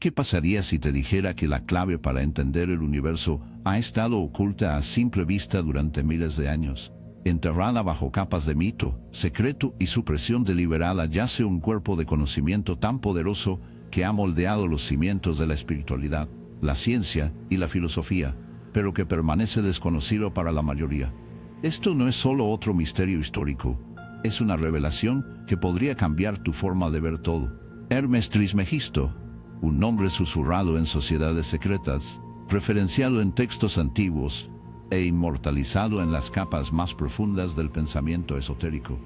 ¿Qué pasaría si te dijera que la clave para entender el universo ha estado oculta a simple vista durante miles de años? Enterrada bajo capas de mito, secreto y supresión deliberada yace un cuerpo de conocimiento tan poderoso que ha moldeado los cimientos de la espiritualidad, la ciencia y la filosofía, pero que permanece desconocido para la mayoría. Esto no es solo otro misterio histórico, es una revelación que podría cambiar tu forma de ver todo. Hermes Trismegisto, un nombre susurrado en sociedades secretas, referenciado en textos antiguos e inmortalizado en las capas más profundas del pensamiento esotérico.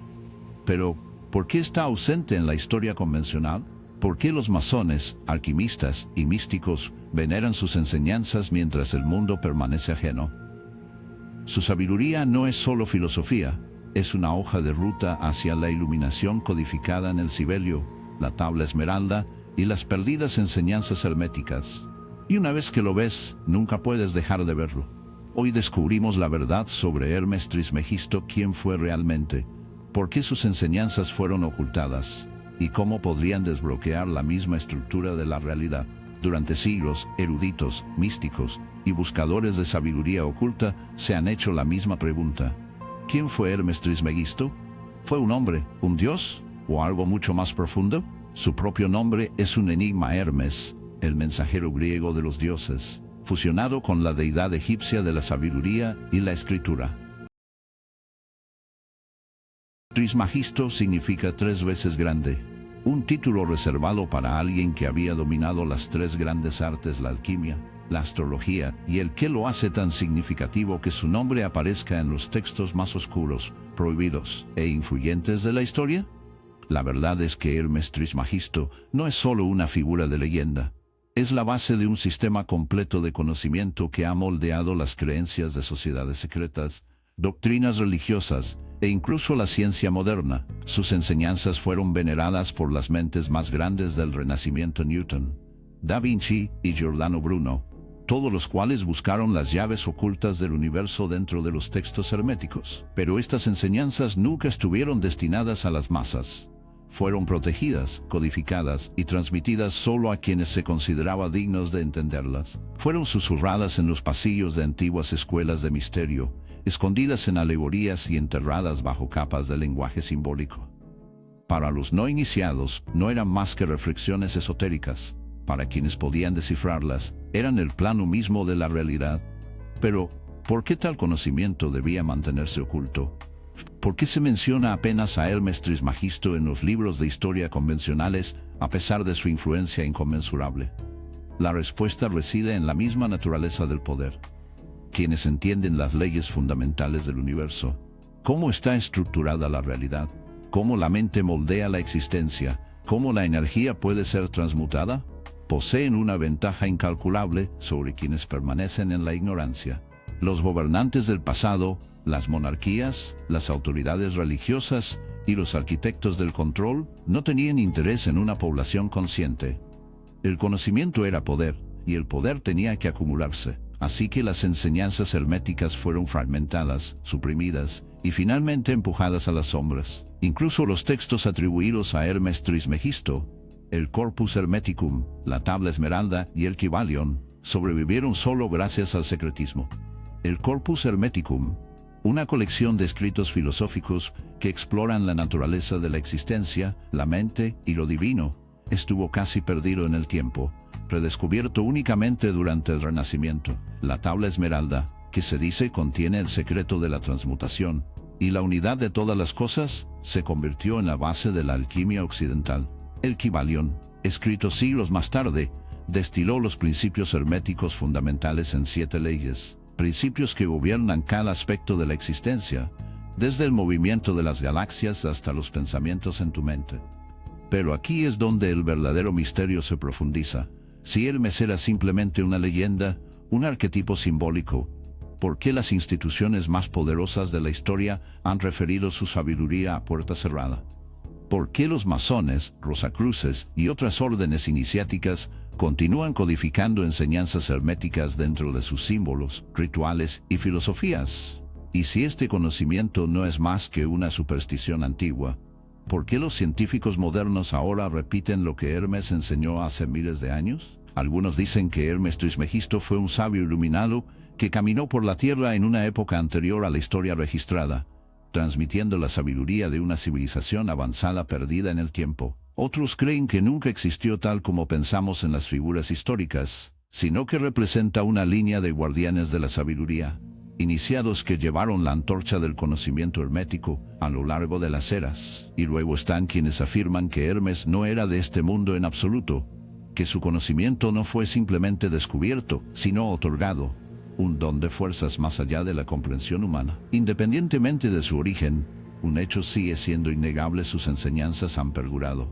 Pero, ¿por qué está ausente en la historia convencional? ¿Por qué los masones, alquimistas y místicos veneran sus enseñanzas mientras el mundo permanece ajeno? Su sabiduría no es solo filosofía, es una hoja de ruta hacia la iluminación codificada en el Sibelio, la tabla esmeralda y las perdidas enseñanzas herméticas. Y una vez que lo ves, nunca puedes dejar de verlo. Hoy descubrimos la verdad sobre Hermes Trismegisto, quién fue realmente, por qué sus enseñanzas fueron ocultadas, y cómo podrían desbloquear la misma estructura de la realidad. Durante siglos, eruditos, místicos y buscadores de sabiduría oculta se han hecho la misma pregunta. ¿Quién fue Hermes Trismegisto? ¿Fue un hombre, un dios, o algo mucho más profundo? Su propio nombre es un enigma. Hermes, el mensajero griego de los dioses, fusionado con la deidad egipcia de la sabiduría y la escritura. Trismegisto significa 3 veces grande, un título reservado para alguien que había dominado las 3 grandes artes: la alquimia, la astrología y el que lo hace tan significativo que su nombre aparezca en los textos más oscuros, prohibidos e influyentes de la historia. La verdad es que Hermes Trismegisto no es solo una figura de leyenda. Es la base de un sistema completo de conocimiento que ha moldeado las creencias de sociedades secretas, doctrinas religiosas e incluso la ciencia moderna. Sus enseñanzas fueron veneradas por las mentes más grandes del Renacimiento: Newton, Da Vinci y Giordano Bruno, todos los cuales buscaron las llaves ocultas del universo dentro de los textos herméticos. Pero estas enseñanzas nunca estuvieron destinadas a las masas. Fueron protegidas, codificadas y transmitidas solo a quienes se consideraba dignos de entenderlas. Fueron susurradas en los pasillos de antiguas escuelas de misterio, escondidas en alegorías y enterradas bajo capas de lenguaje simbólico. Para los no iniciados, no eran más que reflexiones esotéricas. Para quienes podían descifrarlas, eran el plano mismo de la realidad. Pero, ¿por qué tal conocimiento debía mantenerse oculto? ¿Por qué se menciona apenas a Hermes Trismegisto en los libros de historia convencionales, a pesar de su influencia inconmensurable? La respuesta reside en la misma naturaleza del poder. Quienes entienden las leyes fundamentales del universo, cómo está estructurada la realidad, cómo la mente moldea la existencia, cómo la energía puede ser transmutada, poseen una ventaja incalculable sobre quienes permanecen en la ignorancia. Los gobernantes del pasado, las monarquías, las autoridades religiosas y los arquitectos del control no tenían interés en una población consciente. El conocimiento era poder, y el poder tenía que acumularse. Así que las enseñanzas herméticas fueron fragmentadas, suprimidas y finalmente empujadas a las sombras. Incluso los textos atribuidos a Hermes Trismegisto, el Corpus Hermeticum, la Tabla Esmeralda y el Kybalion, sobrevivieron solo gracias al secretismo. El Corpus Hermeticum, una colección de escritos filosóficos que exploran la naturaleza de la existencia, la mente y lo divino, estuvo casi perdido en el tiempo, redescubierto únicamente durante el Renacimiento. La Tabla Esmeralda, que se dice contiene el secreto de la transmutación y la unidad de todas las cosas, se convirtió en la base de la alquimia occidental. El Kybalion, escrito siglos más tarde, destiló los principios herméticos fundamentales en 7 leyes, principios que gobiernan cada aspecto de la existencia, desde el movimiento de las galaxias hasta los pensamientos en tu mente. Pero aquí es donde el verdadero misterio se profundiza. Si Hermes era simplemente una leyenda, un arquetipo simbólico, ¿por qué las instituciones más poderosas de la historia han referido su sabiduría a puerta cerrada? ¿Por qué los masones, rosacruces y otras órdenes iniciáticas continúan codificando enseñanzas herméticas dentro de sus símbolos, rituales y filosofías? Y si este conocimiento no es más que una superstición antigua, ¿por qué los científicos modernos ahora repiten lo que Hermes enseñó hace miles de años? Algunos dicen que Hermes Trismegisto fue un sabio iluminado que caminó por la tierra en una época anterior a la historia registrada, transmitiendo la sabiduría de una civilización avanzada perdida en el tiempo. Otros creen que nunca existió tal como pensamos en las figuras históricas, sino que representa una línea de guardianes de la sabiduría, iniciados que llevaron la antorcha del conocimiento hermético a lo largo de las eras. Y luego están quienes afirman que Hermes no era de este mundo en absoluto, que su conocimiento no fue simplemente descubierto, sino otorgado, un don de fuerzas más allá de la comprensión humana. Independientemente de su origen, un hecho sigue siendo innegable: sus enseñanzas han perdurado.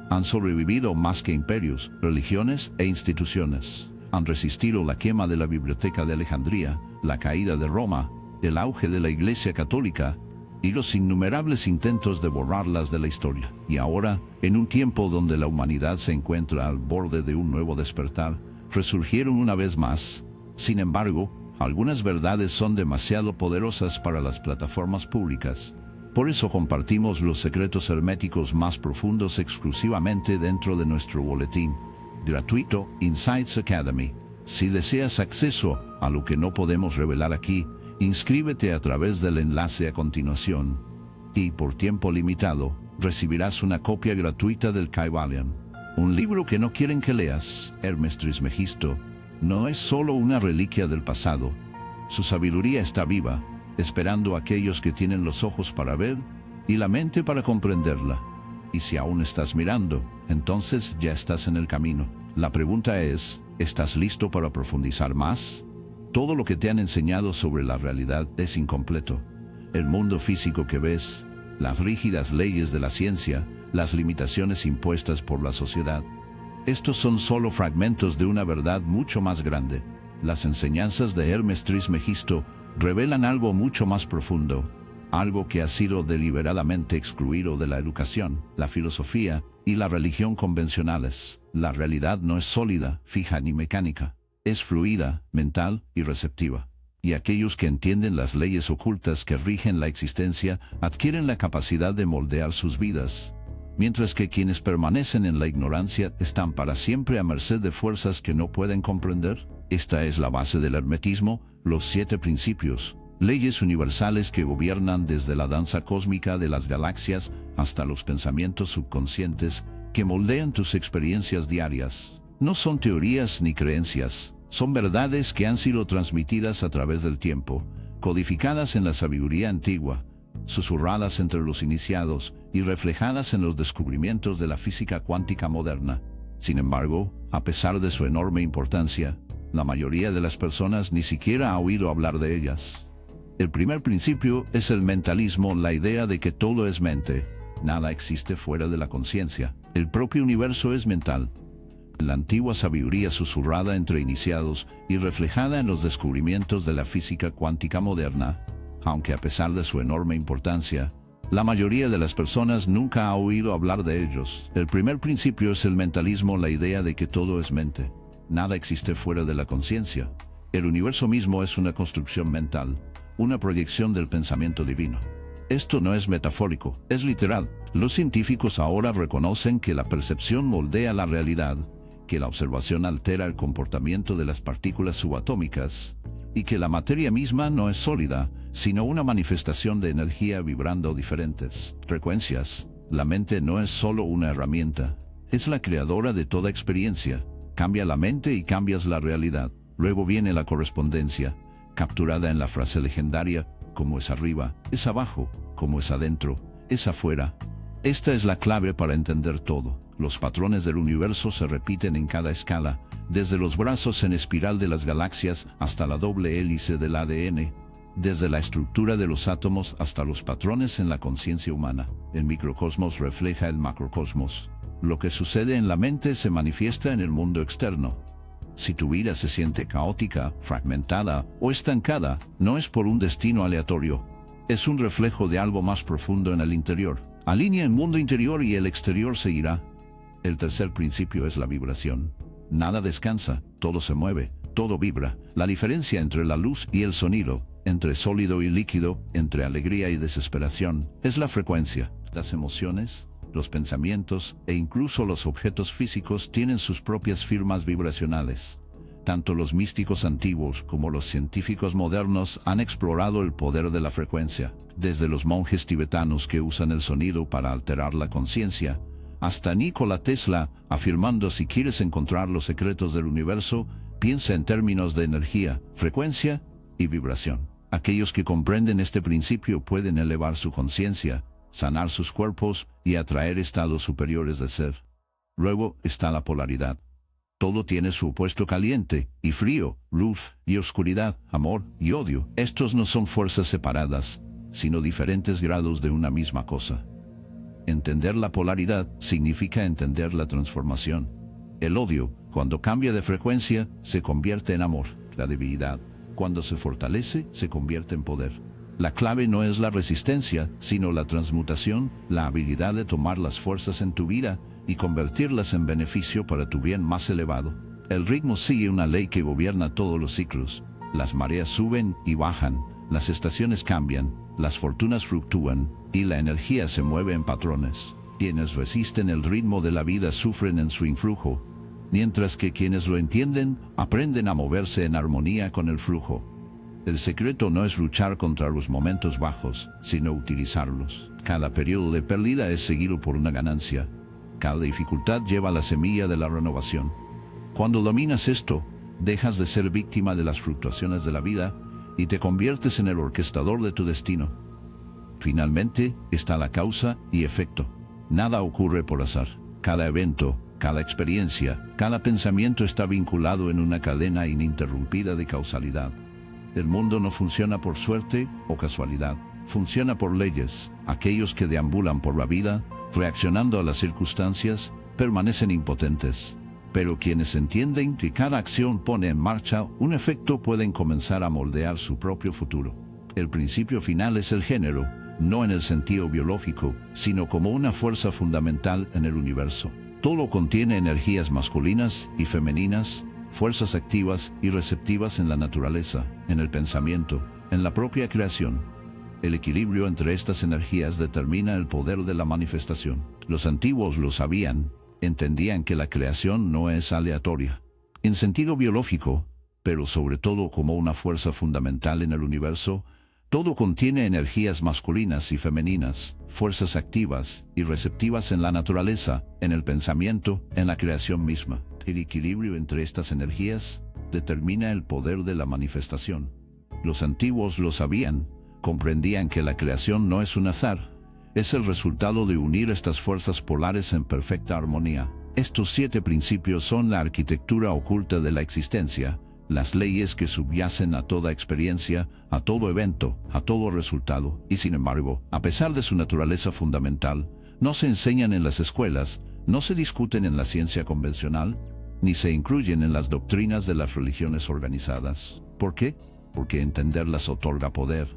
Han sobrevivido más que imperios, religiones e instituciones. Han resistido la quema de la Biblioteca de Alejandría, la caída de Roma, el auge de la Iglesia Católica y los innumerables intentos de borrarlas de la historia. Y ahora, en un tiempo donde la humanidad se encuentra al borde de un nuevo despertar, resurgieron una vez más. Sin embargo, algunas verdades son demasiado poderosas para las plataformas públicas. Por eso compartimos los secretos herméticos más profundos exclusivamente dentro de nuestro boletín gratuito Insights Academy. Si deseas acceso a lo que no podemos revelar aquí, inscríbete a través del enlace a continuación y, por tiempo limitado, recibirás una copia gratuita del Kybalion, un libro que no quieren que leas. Hermes Trismegisto no es solo una reliquia del pasado. Su sabiduría está viva, esperando a aquellos que tienen los ojos para ver y la mente para comprenderla. Y si aún estás mirando, entonces ya estás en el camino. La pregunta es, ¿estás listo para profundizar más? Todo lo que te han enseñado sobre la realidad es incompleto. El mundo físico que ves, las rígidas leyes de la ciencia, las limitaciones impuestas por la sociedad, estos son solo fragmentos de una verdad mucho más grande. Las enseñanzas de Hermes Trismegisto revelan algo mucho más profundo, algo que ha sido deliberadamente excluido de la educación, la filosofía y la religión convencionales. La realidad no es sólida, fija ni mecánica. Es fluida, mental y receptiva. Y aquellos que entienden las leyes ocultas que rigen la existencia adquieren la capacidad de moldear sus vidas, mientras que quienes permanecen en la ignorancia están para siempre a merced de fuerzas que no pueden comprender. Esta es la base del hermetismo, los 7 principios, leyes universales que gobiernan desde la danza cósmica de las galaxias hasta los pensamientos subconscientes que moldean tus experiencias diarias. No son teorías ni creencias, son verdades que han sido transmitidas a través del tiempo, codificadas en la sabiduría antigua, susurradas entre los iniciados y reflejadas en los descubrimientos de la física cuántica moderna. Sin embargo, a pesar de su enorme importancia, la mayoría de las personas ni siquiera ha oído hablar de ellas. El primer principio es el mentalismo, la idea de que todo es mente. Nada existe fuera de la conciencia. El propio universo es mental. La antigua sabiduría susurrada entre iniciados y reflejada en los descubrimientos de la física cuántica moderna, aunque a pesar de su enorme importancia, la mayoría de las personas nunca ha oído hablar de ellos. El primer principio es el mentalismo, la idea de que todo es mente. Nada existe fuera de la conciencia. El universo mismo es una construcción mental, una proyección del pensamiento divino. Esto no es metafórico, es literal. Los científicos ahora reconocen que la percepción moldea la realidad, que la observación altera el comportamiento de las partículas subatómicas, y que la materia misma no es sólida, sino una manifestación de energía vibrando a diferentes frecuencias. La mente no es solo una herramienta, es la creadora de toda experiencia. Cambia la mente y cambias la realidad. Luego viene la correspondencia, capturada en la frase legendaria: como es arriba, es abajo; como es adentro, es afuera. Esta es la clave para entender todo. Los patrones del universo se repiten en cada escala, desde los brazos en espiral de las galaxias hasta la doble hélice del ADN, desde la estructura de los átomos hasta los patrones en la conciencia humana. El microcosmos refleja el macrocosmos. Lo que sucede en la mente se manifiesta en el mundo externo. Si tu vida se siente caótica, fragmentada o estancada, no es por un destino aleatorio. Es un reflejo de algo más profundo en el interior. Alinea el mundo interior y el exterior seguirá. El tercer principio es la vibración. Nada descansa, todo se mueve, todo vibra. La diferencia entre la luz y el sonido, entre sólido y líquido, entre alegría y desesperación, es la frecuencia. Las emociones, los pensamientos e incluso los objetos físicos tienen sus propias firmas vibracionales. Tanto los místicos antiguos como los científicos modernos han explorado el poder de la frecuencia, desde los monjes tibetanos que usan el sonido para alterar la conciencia, hasta Nikola Tesla afirmando: si quieres encontrar los secretos del universo, piensa en términos de energía, frecuencia y vibración. Aquellos que comprenden este principio pueden elevar su conciencia, sanar sus cuerpos y atraer estados superiores de ser. Luego está la polaridad. Todo tiene su opuesto: caliente y frío, luz y oscuridad, amor y odio. Estos no son fuerzas separadas, sino diferentes grados de una misma cosa. Entender la polaridad significa entender la transformación. El odio, cuando cambia de frecuencia, se convierte en amor. La debilidad, cuando se fortalece, se convierte en poder. La clave no es la resistencia, sino la transmutación, la habilidad de tomar las fuerzas en tu vida y convertirlas en beneficio para tu bien más elevado. El ritmo sigue una ley que gobierna todos los ciclos. Las mareas suben y bajan, las estaciones cambian, las fortunas fluctúan y la energía se mueve en patrones. Quienes resisten el ritmo de la vida sufren en su influjo, mientras que quienes lo entienden aprenden a moverse en armonía con el flujo. El secreto no es luchar contra los momentos bajos, sino utilizarlos. Cada periodo de pérdida es seguido por una ganancia. Cada dificultad lleva la semilla de la renovación. Cuando dominas esto, dejas de ser víctima de las fluctuaciones de la vida y te conviertes en el orquestador de tu destino. Finalmente, está la causa y efecto. Nada ocurre por azar. Cada evento, cada experiencia, cada pensamiento está vinculado en una cadena ininterrumpida de causalidad. El mundo no funciona por suerte o casualidad, funciona por leyes. Aquellos que deambulan por la vida, reaccionando a las circunstancias, permanecen impotentes. Pero quienes entienden que cada acción pone en marcha un efecto pueden comenzar a moldear su propio futuro. El principio final es el género, no en el sentido biológico, sino como una fuerza fundamental en el universo. Todo contiene energías masculinas y femeninas, fuerzas activas y receptivas en la naturaleza, en el pensamiento, en la propia creación. El equilibrio entre estas energías determina el poder de la manifestación. Los antiguos lo sabían, entendían que la creación no es aleatoria, en sentido biológico, pero sobre todo como una fuerza fundamental en el universo. Todo contiene energías masculinas y femeninas, fuerzas activas y receptivas en la naturaleza, en el pensamiento, en la creación misma. El equilibrio entre estas energías determina el poder de la manifestación. Los antiguos lo sabían, comprendían que la creación no es un azar, es el resultado de unir estas fuerzas polares en perfecta armonía. Estos 7 principios son la arquitectura oculta de la existencia, las leyes que subyacen a toda experiencia, a todo evento, a todo resultado, y sin embargo, a pesar de su naturaleza fundamental, no se enseñan en las escuelas, no se discuten en la ciencia convencional, ni se incluyen en las doctrinas de las religiones organizadas. ¿Por qué? Porque entenderlas otorga poder.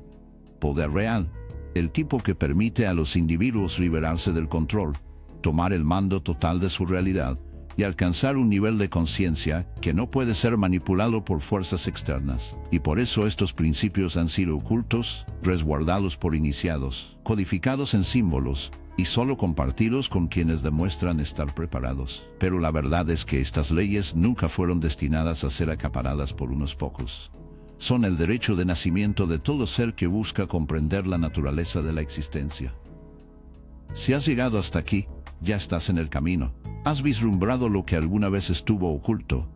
Poder real, el tipo que permite a los individuos liberarse del control, tomar el mando total de su realidad, y alcanzar un nivel de conciencia que no puede ser manipulado por fuerzas externas. Y por eso estos principios han sido ocultos, resguardados por iniciados, codificados en símbolos, y solo compartidos con quienes demuestran estar preparados. Pero la verdad es que estas leyes nunca fueron destinadas a ser acaparadas por unos pocos. Son el derecho de nacimiento de todo ser que busca comprender la naturaleza de la existencia. Si has llegado hasta aquí, ya estás en el camino. Has vislumbrado lo que alguna vez estuvo oculto,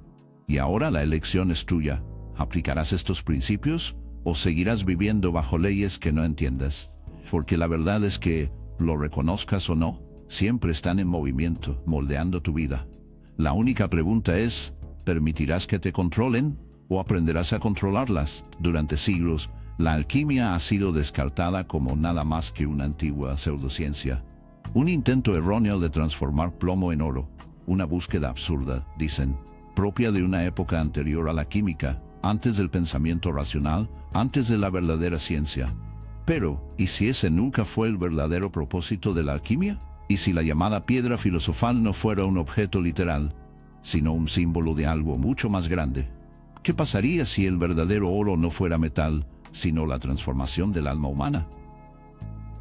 y ahora la elección es tuya. ¿Aplicarás estos principios o seguirás viviendo bajo leyes que no entiendes? Porque la verdad es que, lo reconozcas o no, siempre están en movimiento, moldeando tu vida. La única pregunta es, ¿permitirás que te controlen o aprenderás a controlarlas? Durante siglos, la alquimia ha sido descartada como nada más que una antigua pseudociencia. Un intento erróneo de transformar plomo en oro, una búsqueda absurda, dicen, propia de una época anterior a la química, antes del pensamiento racional, antes de la verdadera ciencia. Pero, ¿y si ese nunca fue el verdadero propósito de la alquimia? ¿Y si la llamada piedra filosofal no fuera un objeto literal, sino un símbolo de algo mucho más grande? ¿Qué pasaría si el verdadero oro no fuera metal, sino la transformación del alma humana?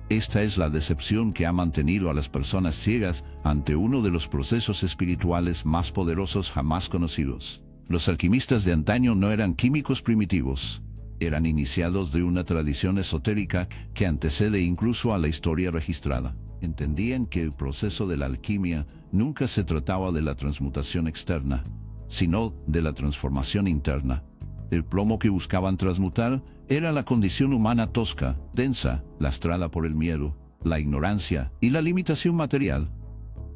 Esta es la decepción que ha mantenido a las personas ciegas ante uno de los procesos espirituales más poderosos jamás conocidos. Los alquimistas de antaño no eran químicos primitivos. Eran iniciados de una tradición esotérica que antecede incluso a la historia registrada. Entendían que el proceso de la alquimia nunca se trataba de la transmutación externa, sino de la transformación interna. El plomo que buscaban transmutar era la condición humana tosca, densa, lastrada por el miedo, la ignorancia y la limitación material.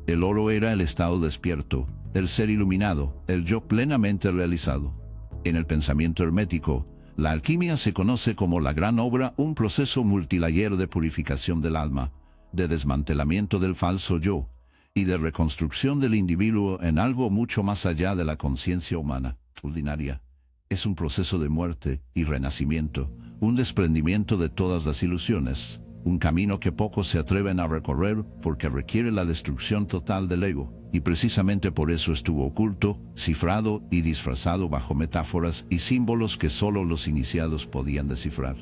El oro era el estado despierto, el ser iluminado, el yo plenamente realizado. En el pensamiento hermético, la alquimia se conoce como la gran obra, un proceso multilayer de purificación del alma, de desmantelamiento del falso yo y de reconstrucción del individuo en algo mucho más allá de la conciencia humana ordinaria. Es un proceso de muerte y renacimiento, un desprendimiento de todas las ilusiones, un camino que pocos se atreven a recorrer porque requiere la destrucción total del ego, y precisamente por eso estuvo oculto, cifrado y disfrazado bajo metáforas y símbolos que solo los iniciados podían descifrar.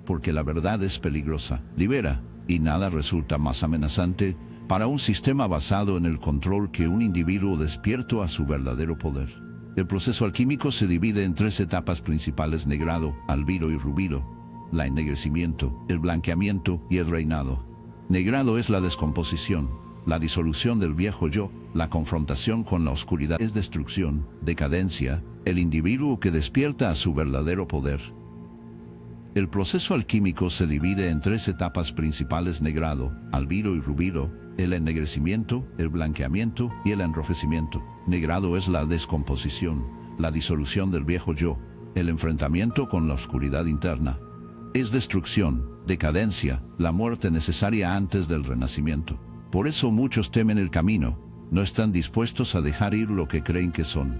Porque la verdad es peligrosa, libera, y nada resulta más amenazante para un sistema basado en el control que un individuo despierto a su verdadero poder. El proceso alquímico se divide en 3 etapas principales: negrado, albiro y rubiro, la ennegrecimiento, el blanqueamiento y el reinado. Negrado es la descomposición, la disolución del viejo yo, la confrontación con la oscuridad es destrucción, decadencia, el individuo que despierta a su verdadero poder. El proceso alquímico se divide en 3 etapas principales: negrado, albiro y rubiro, el ennegrecimiento, el blanqueamiento y el enrojecimiento. Negrado es la descomposición, la disolución del viejo yo, el enfrentamiento con la oscuridad interna. Es destrucción, decadencia, la muerte necesaria antes del renacimiento. Por eso muchos temen el camino, no están dispuestos a dejar ir lo que creen que son.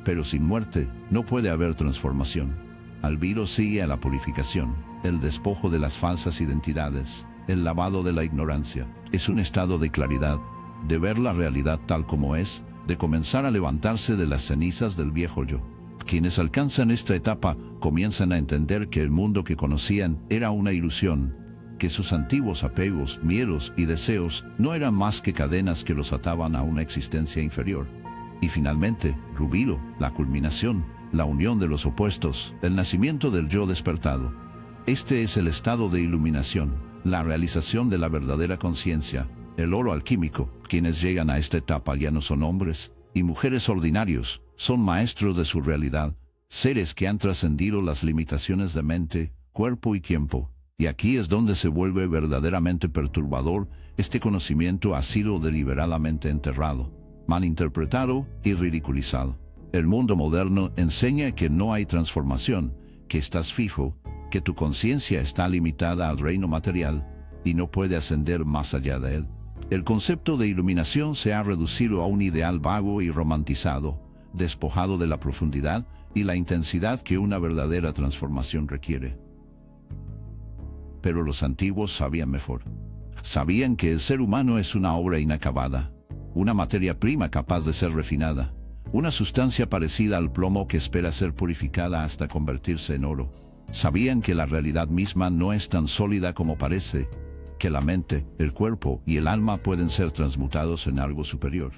Pero sin muerte no puede haber transformación. Albiro sigue a la purificación, el despojo de las falsas identidades, el lavado de la ignorancia. Es un estado de claridad, de ver la realidad tal como es, de comenzar a levantarse de las cenizas del viejo yo. Quienes alcanzan esta etapa comienzan a entender que el mundo que conocían era una ilusión, que sus antiguos apegos, miedos y deseos no eran más que cadenas que los ataban a una existencia inferior. Y finalmente, rubiro, la culminación, la unión de los opuestos, el nacimiento del yo despertado. Este es el estado de iluminación, la realización de la verdadera conciencia, el oro alquímico. Quienes llegan a esta etapa ya no son hombres y mujeres ordinarios, son maestros de su realidad, seres que han trascendido las limitaciones de mente, cuerpo y tiempo. Y aquí es donde se vuelve verdaderamente perturbador. Este conocimiento ha sido deliberadamente enterrado, malinterpretado y ridiculizado. El mundo moderno enseña que no hay transformación, que estás fijo, que tu conciencia está limitada al reino material y no puede ascender más allá de él. El concepto de iluminación se ha reducido a un ideal vago y romantizado, despojado de la profundidad y la intensidad que una verdadera transformación requiere. Pero los antiguos sabían mejor. Sabían que el ser humano es una obra inacabada, una materia prima capaz de ser refinada, una sustancia parecida al plomo que espera ser purificada hasta convertirse en oro. Sabían que la realidad misma no es tan sólida como parece, que la mente, el cuerpo y el alma pueden ser transmutados en algo superior.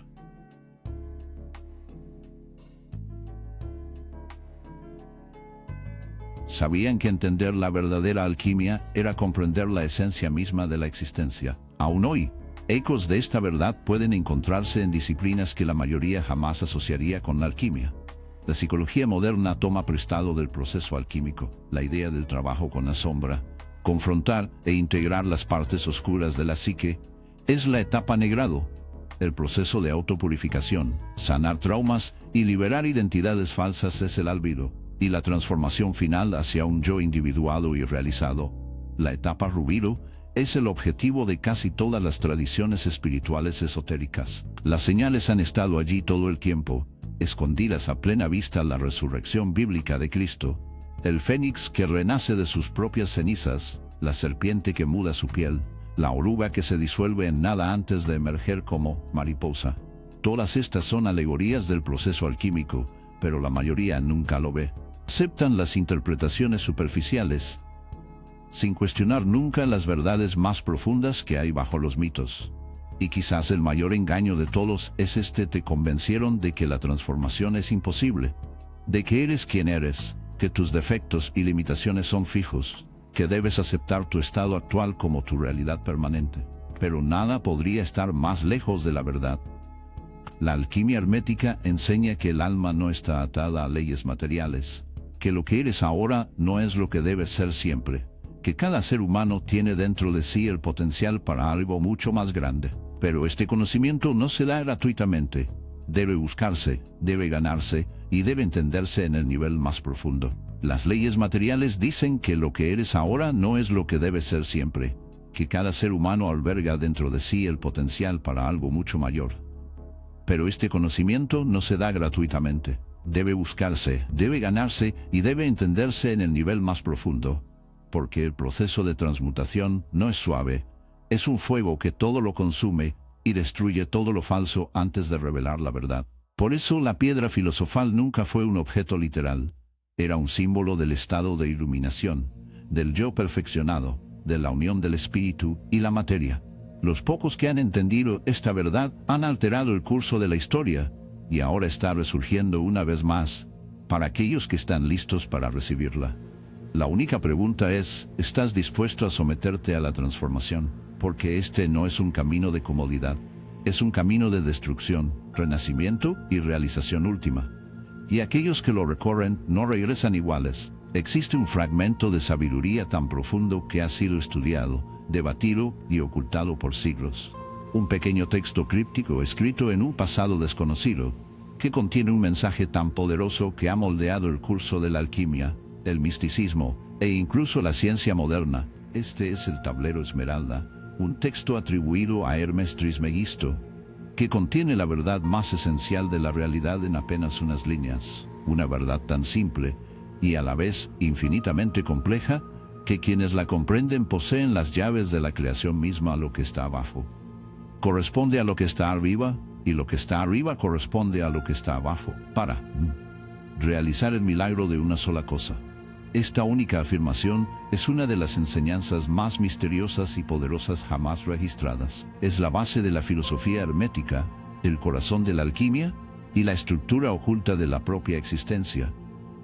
Sabían que entender la verdadera alquimia era comprender la esencia misma de la existencia. Aún hoy, ecos de esta verdad pueden encontrarse en disciplinas que la mayoría jamás asociaría con la alquimia. La psicología moderna toma prestado del proceso alquímico la idea del trabajo con la sombra. Confrontar e integrar las partes oscuras de la psique es la etapa negrado, el proceso de autopurificación, sanar traumas y liberar identidades falsas es el albiro, y la transformación final hacia un yo individuado y realizado. La etapa rubiro es el objetivo de casi todas las tradiciones espirituales esotéricas. Las señales han estado allí todo el tiempo, escondidas a plena vista: la resurrección bíblica de Cristo, el fénix que renace de sus propias cenizas, la serpiente que muda su piel, la oruga que se disuelve en nada antes de emerger como mariposa. Todas estas son alegorías del proceso alquímico, pero la mayoría nunca lo ve. Aceptan las interpretaciones superficiales. sin cuestionar nunca las verdades más profundas que hay bajo los mitos. Y quizás el mayor engaño de todos es te convencieron de que la transformación es imposible, de que eres quien eres, que tus defectos y limitaciones son fijos, que debes aceptar tu estado actual como tu realidad permanente. Pero nada podría estar más lejos de la verdad. La alquimia hermética enseña que el alma no está atada a leyes materiales, que lo que eres ahora no es lo que debes ser siempre, que cada ser humano tiene dentro de sí el potencial para algo mucho más grande. Pero este conocimiento no se da gratuitamente. Debe buscarse, debe ganarse y debe entenderse en el nivel más profundo. Las leyes materiales dicen que lo que eres ahora no es lo que debes ser siempre, que cada ser humano alberga dentro de sí el potencial para algo mucho mayor. Pero este conocimiento no se da gratuitamente. Debe buscarse, debe ganarse y debe entenderse en el nivel más profundo, porque el proceso de transmutación no es suave, es un fuego que todo lo consume y destruye todo lo falso antes de revelar la verdad. Por eso la piedra filosofal nunca fue un objeto literal, era un símbolo del estado de iluminación, del yo perfeccionado, de la unión del espíritu y la materia. Los pocos que han entendido esta verdad han alterado el curso de la historia, y ahora está resurgiendo una vez más, para aquellos que están listos para recibirla. La única pregunta es, ¿estás dispuesto a someterte a la transformación? Porque este no es un camino de comodidad, es un camino de destrucción, renacimiento y realización última. Y aquellos que lo recorren no regresan iguales. Existe un fragmento de sabiduría tan profundo que ha sido estudiado, debatido y ocultado por siglos. Un pequeño texto críptico escrito en un pasado desconocido, que contiene un mensaje tan poderoso que ha moldeado el curso de la alquimia, el misticismo e incluso la ciencia moderna. Este es el tablero Esmeralda, un texto atribuido a Hermes Trismegisto, que contiene la verdad más esencial de la realidad en apenas unas líneas, una verdad tan simple y a la vez infinitamente compleja, que quienes la comprenden poseen las llaves de la creación misma a lo que está abajo. Corresponde a lo que está arriba, y lo que está arriba corresponde a lo que está abajo, para realizar el milagro de una sola cosa. Esta única afirmación es una de las enseñanzas más misteriosas y poderosas jamás registradas. Es la base de la filosofía hermética, el corazón de la alquimia y la estructura oculta de la propia existencia.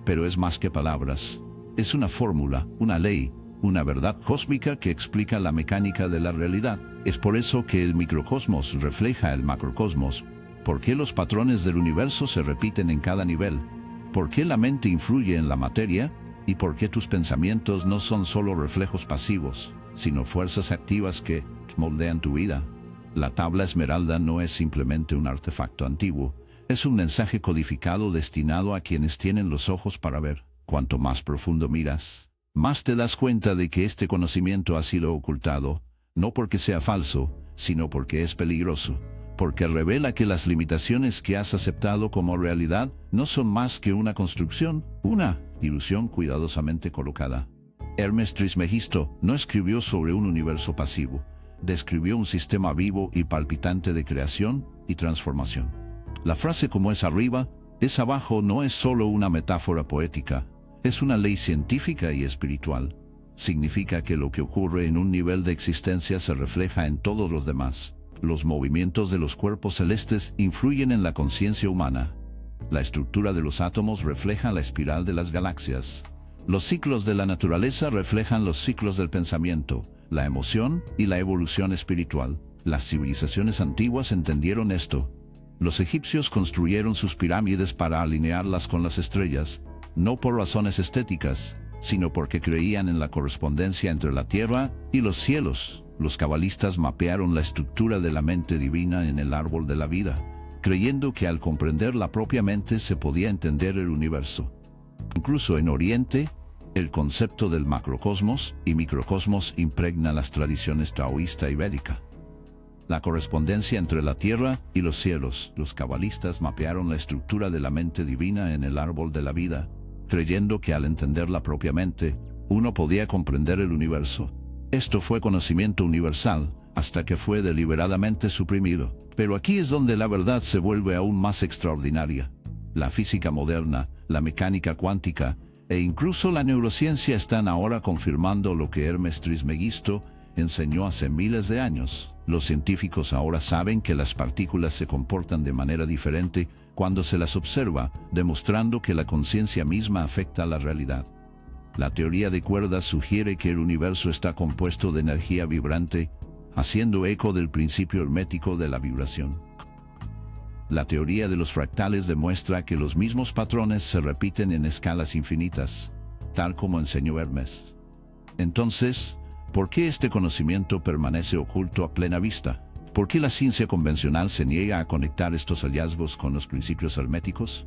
Pero es más que palabras. Es una fórmula, una ley, una verdad cósmica que explica la mecánica de la realidad. Es por eso que el microcosmos refleja el macrocosmos. ¿Por qué los patrones del universo se repiten en cada nivel? ¿Por qué la mente influye en la materia? ¿Y por qué tus pensamientos no son solo reflejos pasivos, sino fuerzas activas que moldean tu vida? La tabla Esmeralda no es simplemente un artefacto antiguo, es un mensaje codificado destinado a quienes tienen los ojos para ver. Cuanto más profundo miras, más te das cuenta de que este conocimiento ha sido ocultado, no porque sea falso, sino porque es peligroso, porque revela que las limitaciones que has aceptado como realidad no son más que una construcción, una ilusión cuidadosamente colocada. Hermes Trismegisto no escribió sobre un universo pasivo, describió un sistema vivo y palpitante de creación y transformación. La frase "como es arriba, es abajo" no es solo una metáfora poética, es una ley científica y espiritual. Significa que lo que ocurre en un nivel de existencia se refleja en todos los demás. Los movimientos de los cuerpos celestes influyen en la conciencia humana. La estructura de los átomos refleja la espiral de las galaxias. Los ciclos de la naturaleza reflejan los ciclos del pensamiento, la emoción y la evolución espiritual. Las civilizaciones antiguas entendieron esto. Los egipcios construyeron sus pirámides para alinearlas con las estrellas, no por razones estéticas, sino porque creían en la correspondencia entre la tierra y los cielos. Los cabalistas mapearon la estructura de la mente divina en el árbol de la vida, creyendo que al comprender la propia mente se podía entender el universo. Incluso en Oriente, el concepto del macrocosmos y microcosmos impregna las tradiciones taoísta y védica. La correspondencia entre la tierra y los cielos. Los cabalistas mapearon la estructura de la mente divina en el árbol de la vida, creyendo que al entenderla propiamente, uno podía comprender el universo. Esto fue conocimiento universal, hasta que fue deliberadamente suprimido. Pero aquí es donde la verdad se vuelve aún más extraordinaria. La física moderna, la mecánica cuántica, E incluso la neurociencia están ahora confirmando lo que Hermes Trismegisto enseñó hace miles de años. Los científicos ahora saben que las partículas se comportan de manera diferente cuando se las observa, demostrando que la conciencia misma afecta a la realidad. La teoría de cuerdas sugiere que el universo está compuesto de energía vibrante, haciendo eco del principio hermético de la vibración. La teoría de los fractales demuestra que los mismos patrones se repiten en escalas infinitas, tal como enseñó Hermes. Entonces, ¿por qué este conocimiento permanece oculto a plena vista? ¿Por qué la ciencia convencional se niega a conectar estos hallazgos con los principios herméticos?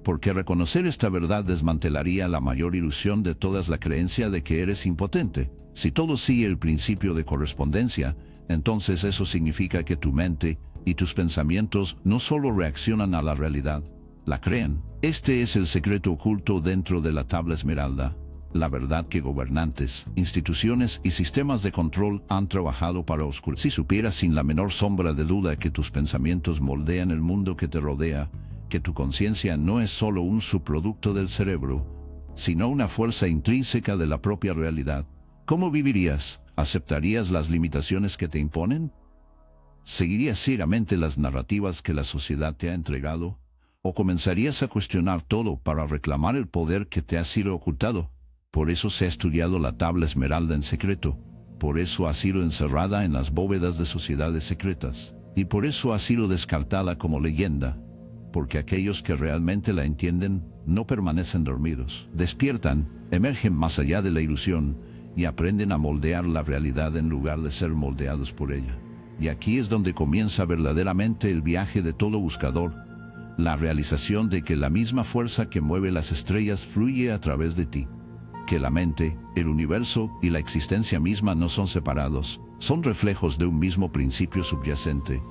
Porque reconocer esta verdad desmantelaría la mayor ilusión de todas, la creencia de que eres impotente. Si todo sigue el principio de correspondencia, entonces eso significa que tu mente y tus pensamientos no solo reaccionan a la realidad, la creen. Este es el secreto oculto dentro de la tabla esmeralda, la verdad que gobernantes, instituciones y sistemas de control han trabajado para oscurecer. Si supieras sin la menor sombra de duda que tus pensamientos moldean el mundo que te rodea, que tu conciencia no es solo un subproducto del cerebro, sino una fuerza intrínseca de la propia realidad, ¿cómo vivirías? ¿Aceptarías las limitaciones que te imponen? ¿Seguirías ciegamente las narrativas que la sociedad te ha entregado? ¿O comenzarías a cuestionar todo para reclamar el poder que te ha sido ocultado? Por eso se ha estudiado la tabla esmeralda en secreto. Por eso ha sido encerrada en las bóvedas de sociedades secretas. Y por eso ha sido descartada como leyenda. Porque aquellos que realmente la entienden no permanecen dormidos. Despiertan, emergen más allá de la ilusión y aprenden a moldear la realidad en lugar de ser moldeados por ella. Y aquí es donde comienza verdaderamente el viaje de todo buscador, la realización de que la misma fuerza que mueve las estrellas fluye a través de ti. Que la mente, el universo y la existencia misma no son separados, son reflejos de un mismo principio subyacente.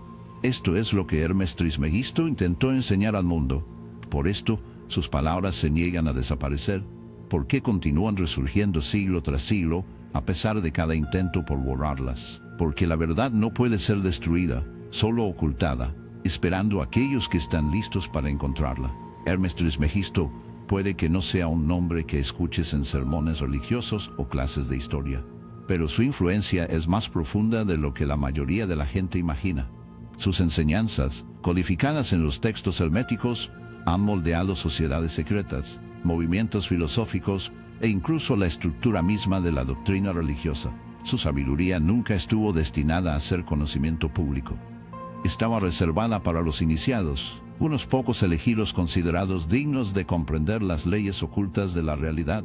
Esto es lo que Hermes Trismegisto intentó enseñar al mundo. Por esto, sus palabras se niegan a desaparecer, porque continúan resurgiendo siglo tras siglo, a pesar de cada intento por borrarlas. Porque la verdad no puede ser destruida, solo ocultada, esperando a aquellos que están listos para encontrarla. Hermes Trismegisto puede que no sea un nombre que escuches en sermones religiosos o clases de historia, pero su influencia es más profunda de lo que la mayoría de la gente imagina. Sus enseñanzas, codificadas en los textos herméticos, han moldeado sociedades secretas, movimientos filosóficos e incluso la estructura misma de la doctrina religiosa. Su sabiduría nunca estuvo destinada a ser conocimiento público. Estaba reservada para los iniciados, unos pocos elegidos considerados dignos de comprender las leyes ocultas de la realidad.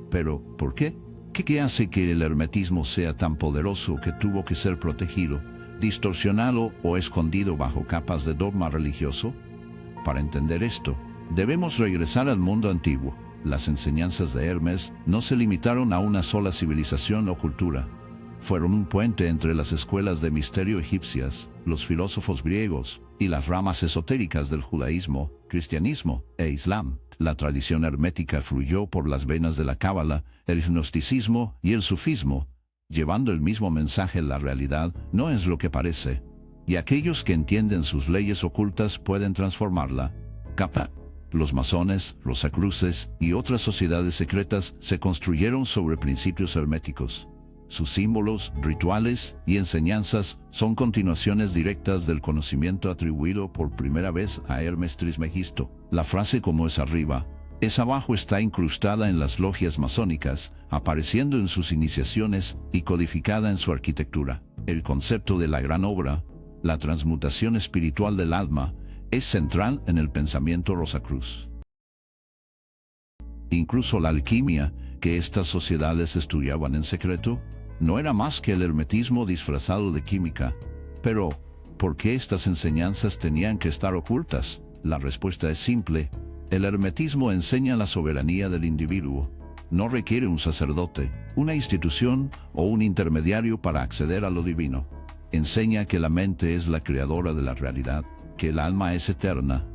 Pero, ¿por qué? ¿Qué hace que el hermetismo sea tan poderoso que tuvo que ser protegido, distorsionado o escondido bajo capas de dogma religioso? Para entender esto, debemos regresar al mundo antiguo. Las enseñanzas de Hermes no se limitaron a una sola civilización o cultura. Fueron un puente entre las escuelas de misterio egipcias, los filósofos griegos y las ramas esotéricas del judaísmo, cristianismo e islam. La tradición hermética fluyó por las venas de la cábala, el gnosticismo y el sufismo, llevando el mismo mensaje. La realidad no es lo que parece, y aquellos que entienden sus leyes ocultas pueden transformarla. Los masones, rosacruces y otras sociedades secretas se construyeron sobre principios herméticos. Sus símbolos, rituales y enseñanzas son continuaciones directas del conocimiento atribuido por primera vez a Hermes Trismegisto. La frase "como es arriba, es abajo" está incrustada en las logias masónicas, apareciendo en sus iniciaciones y codificada en su arquitectura. El concepto de la gran obra, la transmutación espiritual del alma, es central en el pensamiento rosacruz. Incluso la alquimia, que estas sociedades estudiaban en secreto, no era más que el hermetismo disfrazado de química. Pero, ¿por qué estas enseñanzas tenían que estar ocultas? La respuesta es simple. El hermetismo enseña la soberanía del individuo. No requiere un sacerdote, una institución o un intermediario para acceder a lo divino. Enseña que la mente es la creadora de la realidad, que el alma es eterna,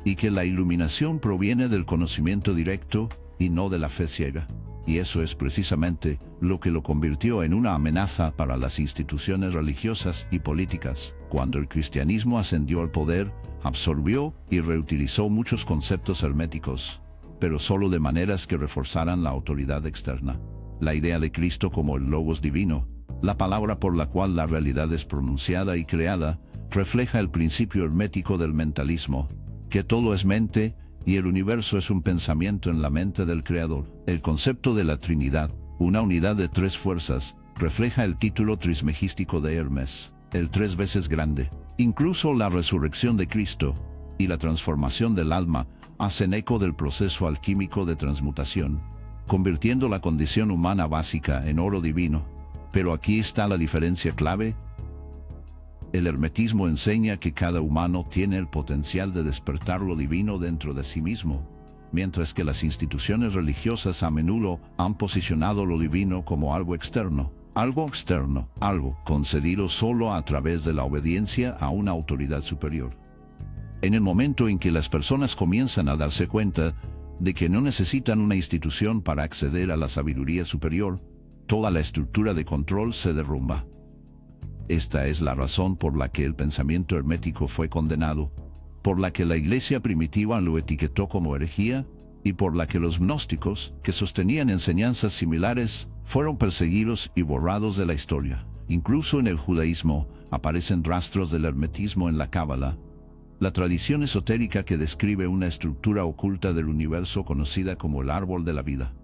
y que la iluminación proviene del conocimiento directo y no de la fe ciega. Y eso es precisamente lo que lo convirtió en una amenaza para las instituciones religiosas y políticas. Cuando el cristianismo ascendió al poder, absorbió y reutilizó muchos conceptos herméticos. pero solo de maneras que reforzaran la autoridad externa. La idea de Cristo como el Logos divino, la palabra por la cual la realidad es pronunciada y creada, refleja el principio hermético del mentalismo, que todo es mente y el universo es un pensamiento en la mente del Creador. El concepto de la Trinidad, una unidad de tres fuerzas, refleja el título trismegístico de Hermes, el tres veces grande. Incluso la resurrección de Cristo y la transformación del alma hacen eco del proceso alquímico de transmutación, convirtiendo la condición humana básica en oro divino. Pero aquí está la diferencia clave. El hermetismo enseña que cada humano tiene el potencial de despertar lo divino dentro de sí mismo, mientras que las instituciones religiosas a menudo han posicionado lo divino como algo externo, algo concedido solo a través de la obediencia a una autoridad superior. En el momento en que las personas comienzan a darse cuenta de que no necesitan una institución para acceder a la sabiduría superior, toda la estructura de control se derrumba. Esta es la razón por la que el pensamiento hermético fue condenado, por la que la iglesia primitiva lo etiquetó como herejía, y por la que los gnósticos, que sostenían enseñanzas similares, fueron perseguidos y borrados de la historia. Incluso en el judaísmo aparecen rastros del hermetismo en la Cábala, la tradición esotérica que describe una estructura oculta del universo conocida como el árbol de la vida.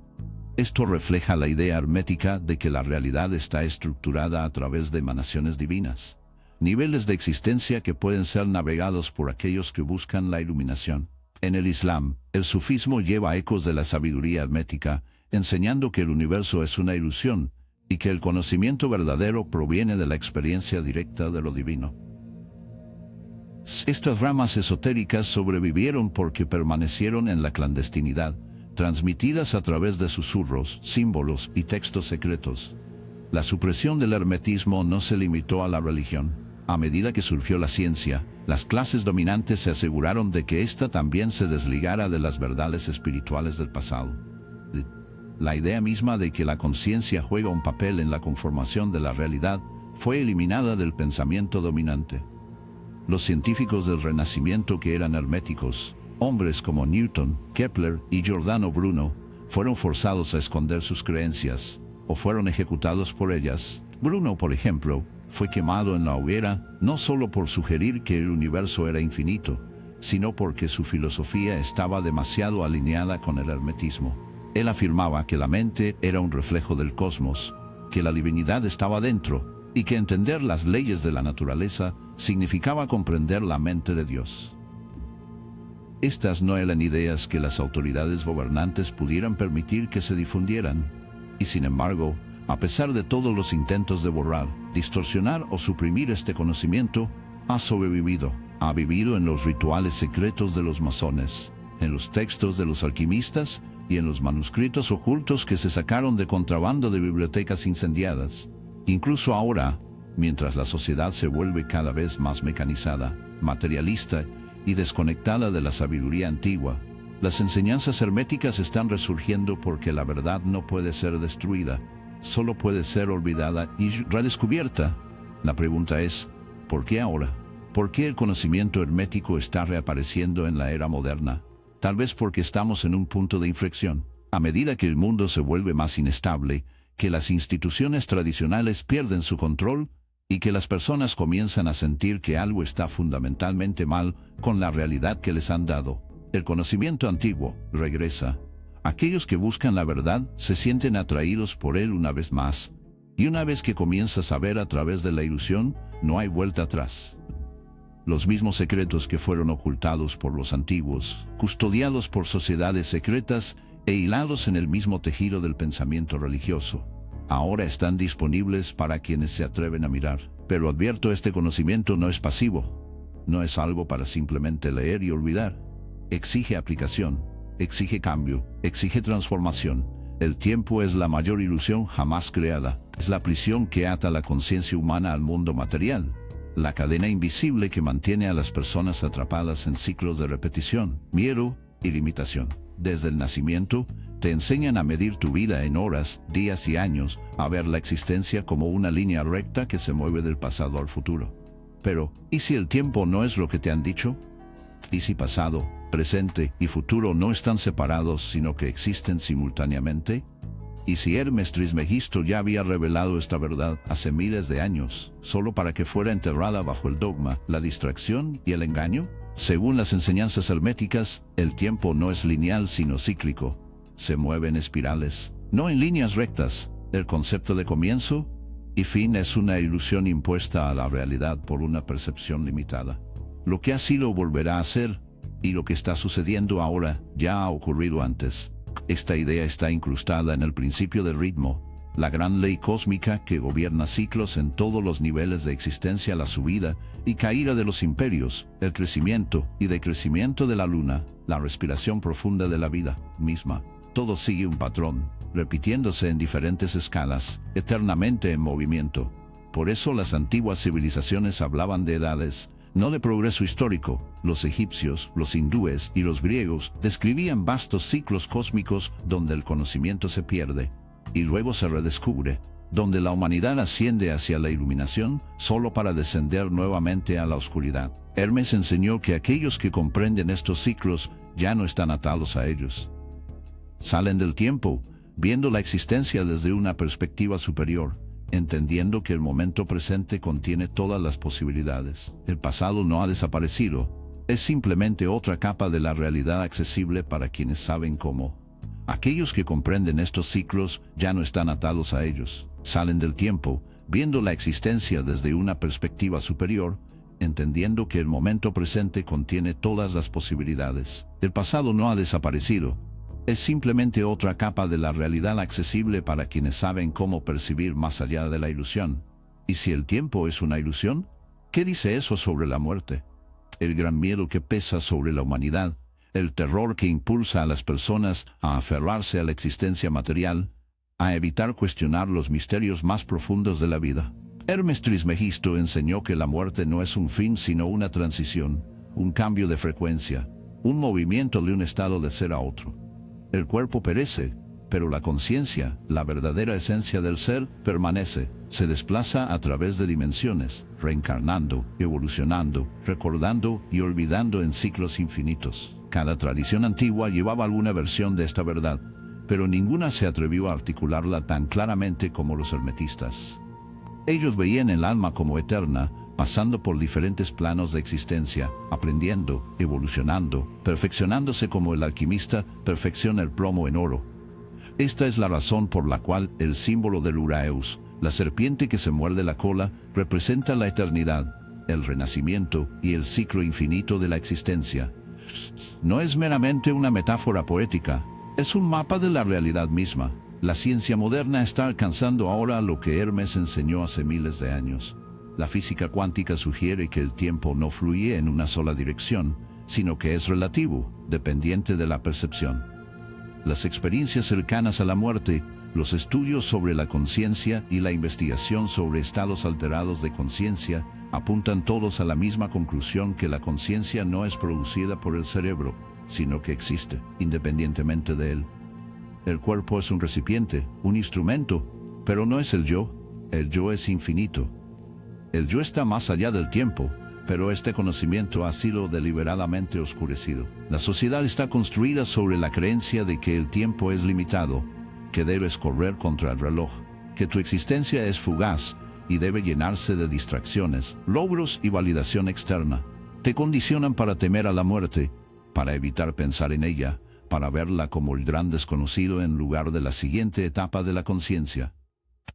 Esto refleja la idea hermética de que la realidad está estructurada a través de emanaciones divinas, niveles de existencia que pueden ser navegados por aquellos que buscan la iluminación. En el Islam, el sufismo lleva ecos de la sabiduría hermética, enseñando que el universo es una ilusión y que el conocimiento verdadero proviene de la experiencia directa de lo divino. Estas ramas esotéricas sobrevivieron porque permanecieron en la clandestinidad, transmitidas a través de susurros, símbolos y textos secretos. La supresión del hermetismo no se limitó a la religión. A medida que surgió la ciencia, las clases dominantes se aseguraron de que ésta también se desligara de las verdades espirituales del pasado. La idea misma de que la conciencia juega un papel en la conformación de la realidad fue eliminada del pensamiento dominante. Los científicos del Renacimiento que eran herméticos, hombres como Newton, Kepler y Giordano Bruno, fueron forzados a esconder sus creencias, o fueron ejecutados por ellas. Bruno, por ejemplo, fue quemado en la hoguera, no solo por sugerir que el universo era infinito, sino porque su filosofía estaba demasiado alineada con el hermetismo. Él afirmaba que la mente era un reflejo del cosmos, que la divinidad estaba dentro, y que entender las leyes de la naturaleza significaba comprender la mente de Dios. Estas no eran ideas que las autoridades gobernantes pudieran permitir que se difundieran, y sin embargo, a pesar de todos los intentos de borrar, distorsionar o suprimir este conocimiento, ha sobrevivido. Ha vivido en los rituales secretos de los masones, en los textos de los alquimistas y en los manuscritos ocultos que se sacaron de contrabando de bibliotecas incendiadas. Incluso ahora, mientras la sociedad se vuelve cada vez más mecanizada, materialista y desconectada de la sabiduría antigua, las enseñanzas herméticas están resurgiendo porque la verdad no puede ser destruida, solo puede ser olvidada y redescubierta. La pregunta es, ¿por qué ahora? ¿Por qué el conocimiento hermético está reapareciendo en la era moderna? Tal vez porque estamos en un punto de inflexión. A medida que el mundo se vuelve más inestable, que las instituciones tradicionales pierden su control y que las personas comienzan a sentir que algo está fundamentalmente mal con la realidad que les han dado, el conocimiento antiguo regresa. Aquellos que buscan la verdad se sienten atraídos por él una vez más, y una vez que comienzas a ver a través de la ilusión, no hay vuelta atrás. Los mismos secretos que fueron ocultados por los antiguos, custodiados por sociedades secretas e hilados en el mismo tejido del pensamiento religioso, ahora están disponibles para quienes se atreven a mirar. Pero advierto, este conocimiento no es pasivo, no es algo para simplemente leer y olvidar. Exige aplicación, exige cambio, exige transformación. El tiempo es la mayor ilusión jamás creada. Es la prisión que ata la conciencia humana al mundo material, la cadena invisible que mantiene a las personas atrapadas en ciclos de repetición, miedo y limitación. Desde el nacimiento, te enseñan a medir tu vida en horas, días y años, a ver la existencia como una línea recta que se mueve del pasado al futuro. Pero, ¿y si el tiempo no es lo que te han dicho? ¿Y si pasado, presente y futuro no están separados, sino que existen simultáneamente? ¿Y si Hermes Trismegisto ya había revelado esta verdad hace miles de años, solo para que fuera enterrada bajo el dogma, la distracción y el engaño? Según las enseñanzas herméticas, el tiempo no es lineal sino cíclico. Se mueve en espirales, no en líneas rectas. El concepto de comienzo y fin es una ilusión impuesta a la realidad por una percepción limitada. Lo que ha sido volverá a ser, y lo que está sucediendo ahora ya ha ocurrido antes. Esta idea está incrustada en el principio del ritmo, la gran ley cósmica que gobierna ciclos en todos los niveles de existencia, la subida y caída de los imperios, el crecimiento y decrecimiento de la luna, la respiración profunda de la vida misma. Todo sigue un patrón, repitiéndose en diferentes escalas, eternamente en movimiento. Por eso las antiguas civilizaciones hablaban de edades, no de progreso histórico. Los egipcios, los hindúes y los griegos describían vastos ciclos cósmicos donde el conocimiento se pierde y luego se redescubre, donde la humanidad asciende hacia la iluminación solo para descender nuevamente a la oscuridad. Hermes enseñó que aquellos que comprenden estos ciclos ya no están atados a ellos. Salen del tiempo, viendo la existencia desde una perspectiva superior, entendiendo que el momento presente contiene todas las posibilidades. El pasado no ha desaparecido, es simplemente otra capa de la realidad accesible para quienes saben cómo. Aquellos que comprenden estos ciclos ya no están atados a ellos. Salen del tiempo, viendo la existencia desde una perspectiva superior, entendiendo que el momento presente contiene todas las posibilidades. El pasado no ha desaparecido, es simplemente otra capa de la realidad accesible para quienes saben cómo percibir más allá de la ilusión. ¿Y si el tiempo es una ilusión? ¿Qué dice eso sobre la muerte? El gran miedo que pesa sobre la humanidad, el terror que impulsa a las personas a aferrarse a la existencia material, a evitar cuestionar los misterios más profundos de la vida. Hermes Trismegisto enseñó que la muerte no es un fin sino una transición, un cambio de frecuencia, un movimiento de un estado de ser a otro. El cuerpo perece, pero la conciencia, la verdadera esencia del ser, permanece, se desplaza a través de dimensiones, reencarnando, evolucionando, recordando y olvidando en ciclos infinitos. Cada tradición antigua llevaba alguna versión de esta verdad, pero ninguna se atrevió a articularla tan claramente como los hermetistas. Ellos veían el alma como eterna, pasando por diferentes planos de existencia, aprendiendo, evolucionando, perfeccionándose como el alquimista perfecciona el plomo en oro. Esta es la razón por la cual el símbolo del Uraeus, la serpiente que se muerde la cola, representa la eternidad, el renacimiento y el ciclo infinito de la existencia. No es meramente una metáfora poética, es un mapa de la realidad misma. La ciencia moderna está alcanzando ahora lo que Hermes enseñó hace miles de años. La física cuántica sugiere que el tiempo no fluye en una sola dirección, sino que es relativo, dependiente de la percepción. Las experiencias cercanas a la muerte, los estudios sobre la conciencia y la investigación sobre estados alterados de conciencia apuntan todos a la misma conclusión, que la conciencia no es producida por el cerebro, sino que existe, independientemente de él. El cuerpo es un recipiente, un instrumento, pero no es el yo. El yo es infinito. El yo está más allá del tiempo, pero este conocimiento ha sido deliberadamente oscurecido. La sociedad está construida sobre la creencia de que el tiempo es limitado, que debes correr contra el reloj, que tu existencia es fugaz y debe llenarse de distracciones, logros y validación externa. Te condicionan para temer a la muerte, para evitar pensar en ella, para verla como el gran desconocido en lugar de la siguiente etapa de la conciencia.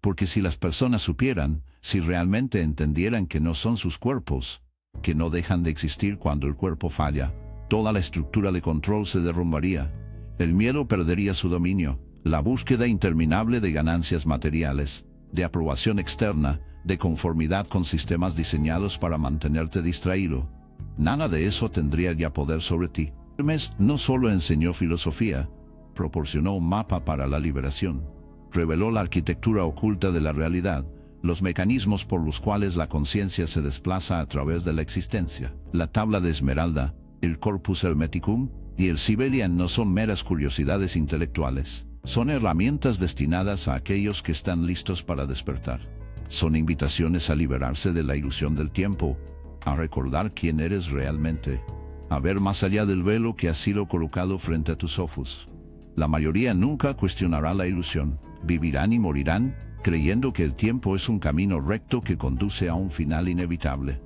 Porque si las personas supieran, si realmente entendieran que no son sus cuerpos, que no dejan de existir cuando el cuerpo falla, toda la estructura de control se derrumbaría, el miedo perdería su dominio, la búsqueda interminable de ganancias materiales, de aprobación externa, de conformidad con sistemas diseñados para mantenerte distraído, nada de eso tendría ya poder sobre ti. Hermes no solo enseñó filosofía, proporcionó un mapa para la liberación, reveló la arquitectura oculta de la realidad, los mecanismos por los cuales la conciencia se desplaza a través de la existencia. La tabla de Esmeralda, el Corpus Hermeticum y el Sibelian no son meras curiosidades intelectuales, son herramientas destinadas a aquellos que están listos para despertar. Son invitaciones a liberarse de la ilusión del tiempo, a recordar quién eres realmente. a ver más allá del velo que ha sido colocado frente a tus ojos. La mayoría nunca cuestionará la ilusión. Vivirán y morirán creyendo que el tiempo es un camino recto que conduce a un final inevitable.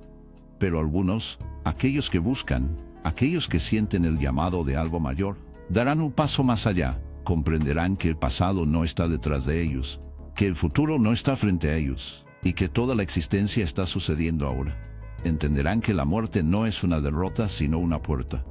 Pero algunos, aquellos que buscan, aquellos que sienten el llamado de algo mayor, darán un paso más allá, comprenderán que el pasado no está detrás de ellos, que el futuro no está frente a ellos, y que toda la existencia está sucediendo ahora. Entenderán que la muerte no es una derrota sino una puerta.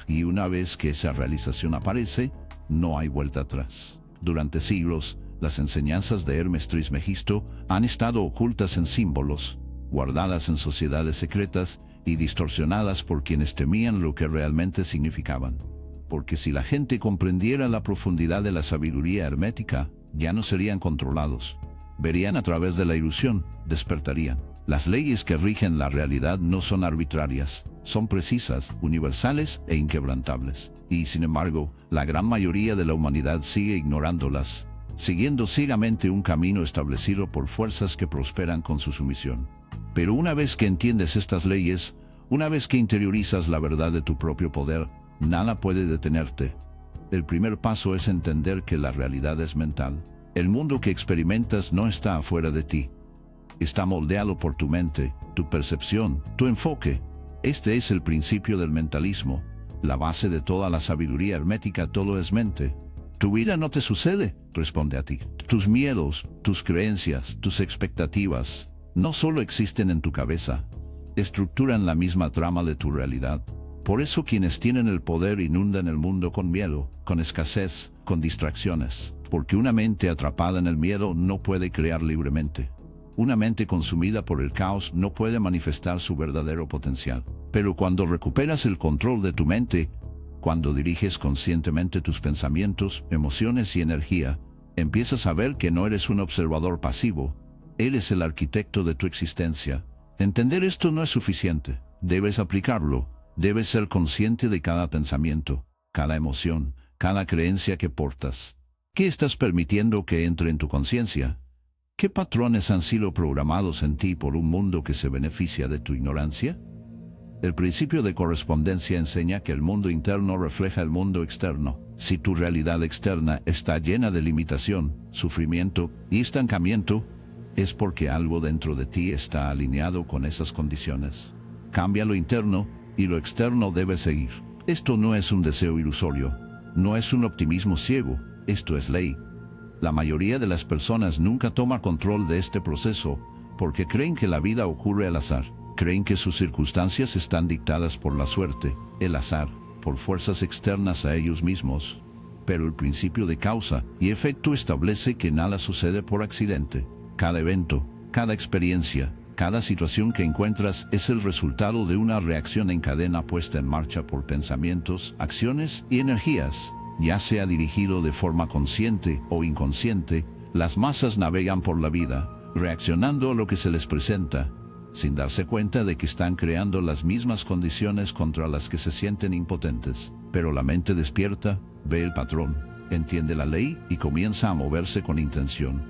Y una vez que esa realización aparece, no hay vuelta atrás. Durante siglos, las enseñanzas de Hermes Trismegisto han estado ocultas en símbolos, guardadas en sociedades secretas y distorsionadas por quienes temían lo que realmente significaban. Porque si la gente comprendiera la profundidad de la sabiduría hermética, ya no serían controlados. Verían a través de la ilusión, despertarían. Las leyes que rigen la realidad no son arbitrarias, son precisas, universales e inquebrantables. Y sin embargo, la gran mayoría de la humanidad sigue ignorándolas, siguiendo ciegamente un camino establecido por fuerzas que prosperan con su sumisión. Pero una vez que entiendes estas leyes, una vez que interiorizas la verdad de tu propio poder, nada puede detenerte. El primer paso es entender que la realidad es mental. El mundo que experimentas no está afuera de ti. Está moldeado por tu mente, tu percepción, tu enfoque. Este es el principio del mentalismo. La base de toda la sabiduría hermética, todo es mente. Tu vida no te sucede, responde a ti. Tus miedos, tus creencias, tus expectativas, no solo existen en tu cabeza, estructuran la misma trama de tu realidad. Por eso quienes tienen el poder inundan el mundo con miedo, con escasez, con distracciones, porque una mente atrapada en el miedo no puede crear libremente. Una mente consumida por el caos no puede manifestar su verdadero potencial. Pero cuando recuperas el control de tu mente, cuando diriges conscientemente tus pensamientos, emociones y energía, empiezas a ver que no eres un observador pasivo, eres el arquitecto de tu existencia. Entender esto no es suficiente, debes aplicarlo, debes ser consciente de cada pensamiento, cada emoción, cada creencia que portas. ¿Qué estás permitiendo que entre en tu conciencia? ¿Qué patrones han sido programados en ti por un mundo que se beneficia de tu ignorancia? El principio de correspondencia enseña que el mundo interno refleja el mundo externo. Si tu realidad externa está llena de limitación, sufrimiento y estancamiento, es porque algo dentro de ti está alineado con esas condiciones. Cambia lo interno y lo externo debe seguir. Esto no es un deseo ilusorio, no es un optimismo ciego, esto es ley. La mayoría de las personas nunca toma control de este proceso porque creen que la vida ocurre al azar. Creen que sus circunstancias están dictadas por la suerte, el azar, por fuerzas externas a ellos mismos. Pero el principio de causa y efecto establece que nada sucede por accidente. Cada evento, cada experiencia, cada situación que encuentras es el resultado de una reacción en cadena puesta en marcha por pensamientos, acciones y energías. Ya sea dirigido de forma consciente o inconsciente, las masas navegan por la vida, reaccionando a lo que se les presenta, sin darse cuenta de que están creando las mismas condiciones contra las que se sienten impotentes. Pero la mente despierta, ve el patrón, entiende la ley y comienza a moverse con intención.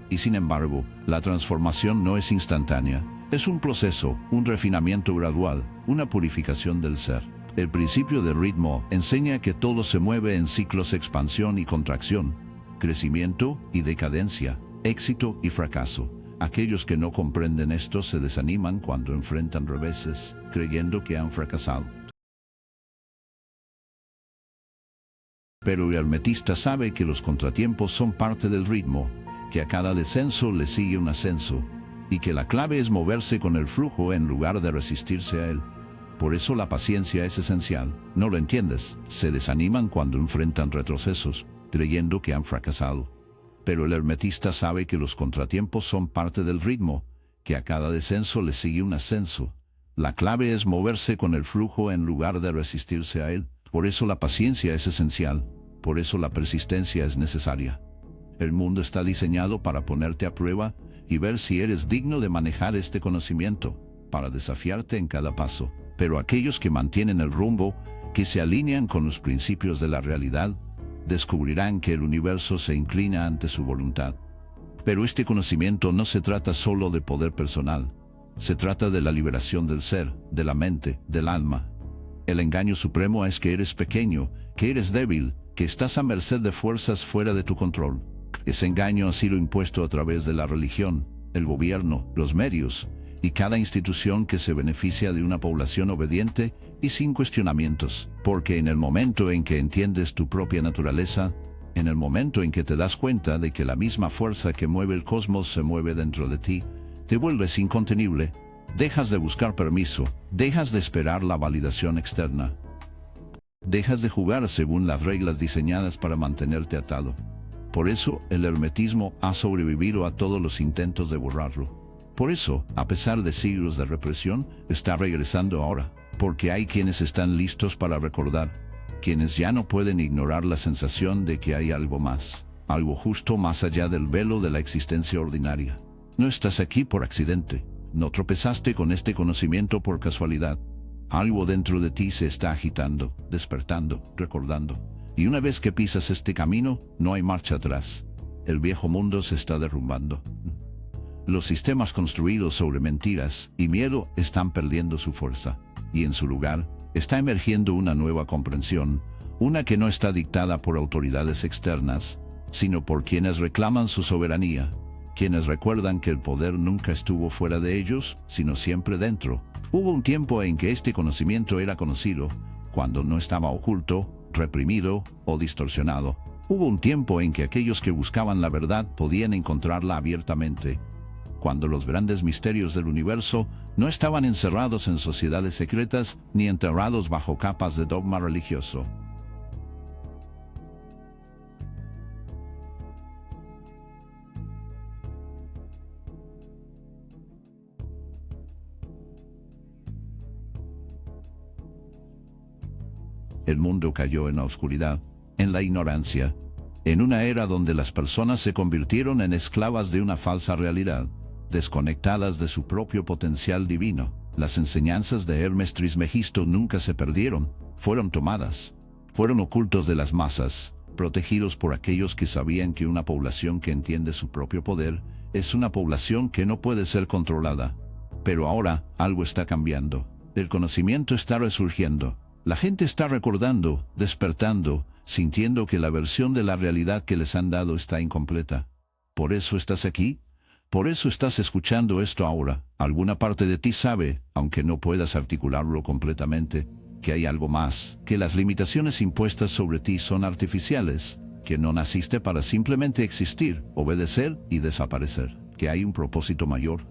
Y sin embargo, la transformación no es instantánea, es un proceso, un refinamiento gradual, una purificación del ser. El principio de ritmo enseña que todo se mueve en ciclos de expansión y contracción, crecimiento y decadencia, éxito y fracaso. Aquellos que no comprenden esto se desaniman cuando enfrentan reveses, creyendo que han fracasado. Pero el hermetista sabe que los contratiempos son parte del ritmo, que a cada descenso le sigue un ascenso, y que la clave es moverse con el flujo en lugar de resistirse a él. Por eso la paciencia es esencial. No lo entiendes, se desaniman cuando enfrentan retrocesos, creyendo que han fracasado. Pero el hermetista sabe que los contratiempos son parte del ritmo, que a cada descenso le sigue un ascenso. La clave es moverse con el flujo en lugar de resistirse a él. Por eso la paciencia es esencial, por eso la persistencia es necesaria. El mundo está diseñado para ponerte a prueba y ver si eres digno de manejar este conocimiento, para desafiarte en cada paso. Pero aquellos que mantienen el rumbo, que se alinean con los principios de la realidad, descubrirán que el universo se inclina ante su voluntad. Pero este conocimiento no se trata solo de poder personal, se trata de la liberación del ser, de la mente, del alma. El engaño supremo es que eres pequeño, que eres débil, que estás a merced de fuerzas fuera de tu control. Ese engaño ha sido impuesto a través de la religión, el gobierno, los medios, y cada institución que se beneficia de una población obediente y sin cuestionamientos. Porque en el momento en que entiendes tu propia naturaleza, en el momento en que te das cuenta de que la misma fuerza que mueve el cosmos se mueve dentro de ti, te vuelves incontenible, dejas de buscar permiso, dejas de esperar la validación externa. Dejas de jugar según las reglas diseñadas para mantenerte atado. Por eso, el hermetismo ha sobrevivido a todos los intentos de borrarlo. Por eso, a pesar de siglos de represión, está regresando ahora, porque hay quienes están listos para recordar, quienes ya no pueden ignorar la sensación de que hay algo más, algo justo más allá del velo de la existencia ordinaria. No estás aquí por accidente, no tropezaste con este conocimiento por casualidad. Algo dentro de ti se está agitando, despertando, recordando. Y una vez que pisas este camino, no hay marcha atrás. El viejo mundo se está derrumbando. Los sistemas construidos sobre mentiras y miedo están perdiendo su fuerza, y en su lugar está emergiendo una nueva comprensión, una que no está dictada por autoridades externas, sino por quienes reclaman su soberanía, quienes recuerdan que el poder nunca estuvo fuera de ellos, sino siempre dentro. Hubo un tiempo en que este conocimiento era conocido, cuando no estaba oculto, reprimido o distorsionado. Hubo un tiempo en que aquellos que buscaban la verdad podían encontrarla abiertamente, cuando los grandes misterios del universo no estaban encerrados en sociedades secretas ni enterrados bajo capas de dogma religioso. El mundo cayó en la oscuridad, en la ignorancia, en una era donde las personas se convirtieron en esclavas de una falsa realidad, desconectadas de su propio potencial divino. Las enseñanzas de Hermes Trismegisto nunca se perdieron, fueron tomadas, fueron ocultos de las masas, protegidos por aquellos que sabían que una población que entiende su propio poder es una población que no puede ser controlada. Pero ahora algo está cambiando, el conocimiento está resurgiendo, la gente está recordando, despertando, sintiendo que la versión de la realidad que les han dado está incompleta. ¿Por eso estás aquí? Por eso estás escuchando esto ahora. Alguna parte de ti sabe, aunque no puedas articularlo completamente, que hay algo más, que las limitaciones impuestas sobre ti son artificiales, que no naciste para simplemente existir, obedecer y desaparecer, que hay un propósito mayor,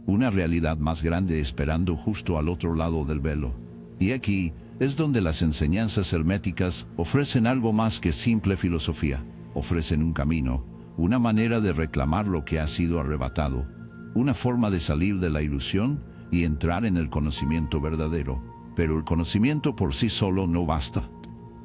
una realidad más grande esperando justo al otro lado del velo. Y aquí es donde las enseñanzas herméticas ofrecen algo más que simple filosofía, ofrecen un camino, una manera de reclamar lo que ha sido arrebatado, una forma de salir de la ilusión y entrar en el conocimiento verdadero. Pero el conocimiento por sí solo no basta.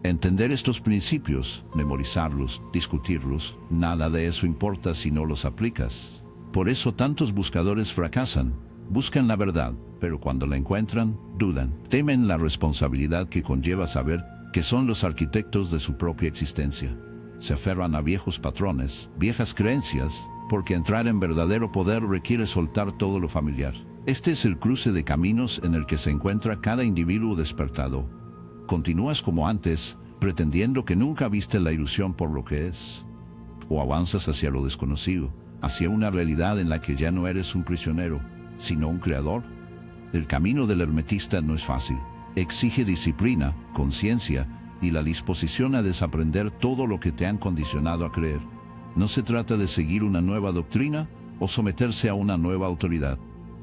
Entender estos principios, memorizarlos, discutirlos, nada de eso importa si no los aplicas. Por eso tantos buscadores fracasan, buscan la verdad, pero cuando la encuentran, dudan, temen la responsabilidad que conlleva saber que son los arquitectos de su propia existencia. Se aferran a viejos patrones, viejas creencias, porque entrar en verdadero poder requiere soltar todo lo familiar. Este es el cruce de caminos en el que se encuentra cada individuo despertado. Continúas como antes, pretendiendo que nunca viste la ilusión por lo que es. O avanzas hacia lo desconocido, hacia una realidad en la que ya no eres un prisionero, sino un creador. El camino del hermetista no es fácil. Exige disciplina, conciencia y la disposición a desaprender todo lo que te han condicionado a creer. No se trata de seguir una nueva doctrina o someterse a una nueva autoridad.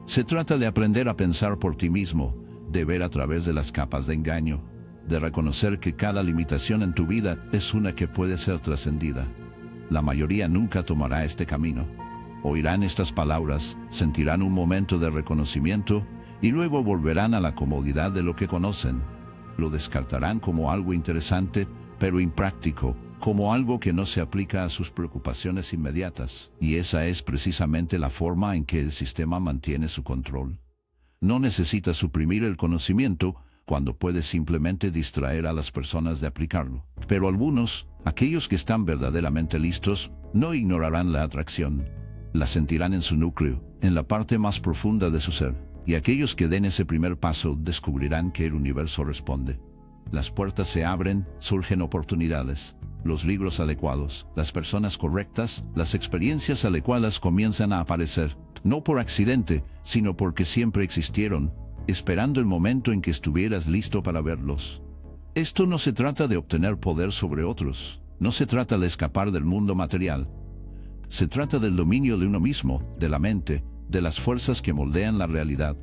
Se trata de aprender a pensar por ti mismo, de ver a través de las capas de engaño, de reconocer que cada limitación en tu vida es una que puede ser trascendida. La mayoría nunca tomará este camino. Oirán estas palabras, sentirán un momento de reconocimiento y luego volverán a la comodidad de lo que conocen. Lo descartarán como algo interesante, pero impráctico, como algo que no se aplica a sus preocupaciones inmediatas. Y esa es precisamente la forma en que el sistema mantiene su control. No necesita suprimir el conocimiento cuando puede simplemente distraer a las personas de aplicarlo. Pero algunos, aquellos que están verdaderamente listos, no ignorarán la atracción. La sentirán en su núcleo, en la parte más profunda de su ser. Y aquellos que den ese primer paso descubrirán que el universo responde. Las puertas se abren, surgen oportunidades, los libros adecuados, las personas correctas, las experiencias adecuadas comienzan a aparecer, no por accidente, sino porque siempre existieron, esperando el momento en que estuvieras listo para verlos. Esto no se trata de obtener poder sobre otros, no se trata de escapar del mundo material. Se trata del dominio de uno mismo, de la mente, de las fuerzas que moldean la realidad.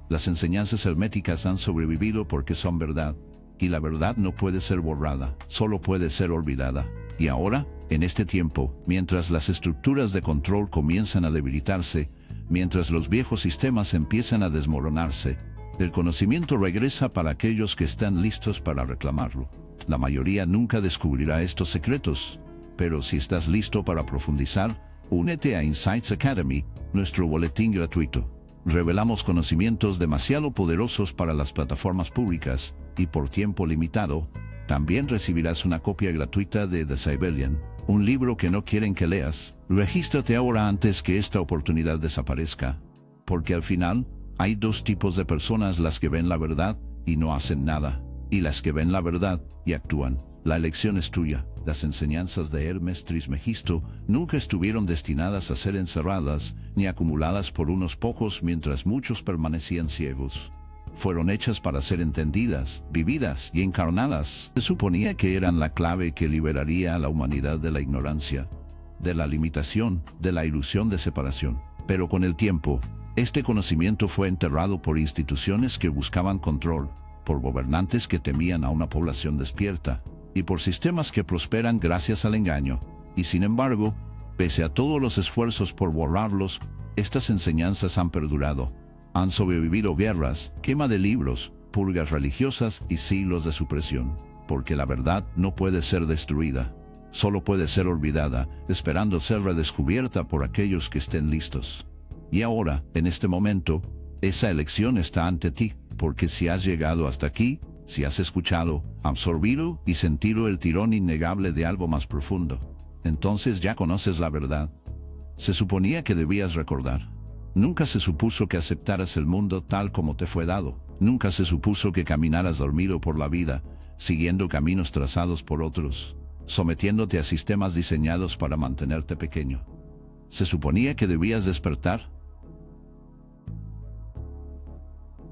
Las enseñanzas herméticas han sobrevivido porque son verdad, y la verdad no puede ser borrada, solo puede ser olvidada. Y ahora, en este tiempo, mientras las estructuras de control comienzan a debilitarse, mientras los viejos sistemas empiezan a desmoronarse, el conocimiento regresa para aquellos que están listos para reclamarlo. La mayoría nunca descubrirá estos secretos, pero si estás listo para profundizar, únete a Insights Academy, nuestro boletín gratuito. Revelamos conocimientos demasiado poderosos para las plataformas públicas, y por tiempo limitado, también recibirás una copia gratuita de The Cybelian, un libro que no quieren que leas. Regístrate ahora antes que esta oportunidad desaparezca, porque al final, hay dos tipos de personas: las que ven la verdad y no hacen nada, y las que ven la verdad y actúan. La elección es tuya. Las enseñanzas de Hermes Trismegisto nunca estuvieron destinadas a ser encerradas ni acumuladas por unos pocos mientras muchos permanecían ciegos. Fueron hechas para ser entendidas, vividas y encarnadas. Se suponía que eran la clave que liberaría a la humanidad de la ignorancia, de la limitación, de la ilusión de separación. Pero con el tiempo, este conocimiento fue enterrado por instituciones que buscaban control, por gobernantes que temían a una población despierta, y por sistemas que prosperan gracias al engaño. Y sin embargo, pese a todos los esfuerzos por borrarlos, estas enseñanzas han perdurado. Han sobrevivido guerras, quema de libros, purgas religiosas y siglos de supresión. Porque la verdad no puede ser destruida, solo puede ser olvidada, esperando ser redescubierta por aquellos que estén listos. Y ahora, en este momento, esa elección está ante ti, porque si has llegado hasta aquí, si has escuchado, absorbido y sentido el tirón innegable de algo más profundo, entonces ya conoces la verdad. Se suponía que debías recordar. Nunca se supuso que aceptaras el mundo tal como te fue dado. Nunca se supuso que caminaras dormido por la vida, siguiendo caminos trazados por otros, sometiéndote a sistemas diseñados para mantenerte pequeño. Se suponía que debías despertar.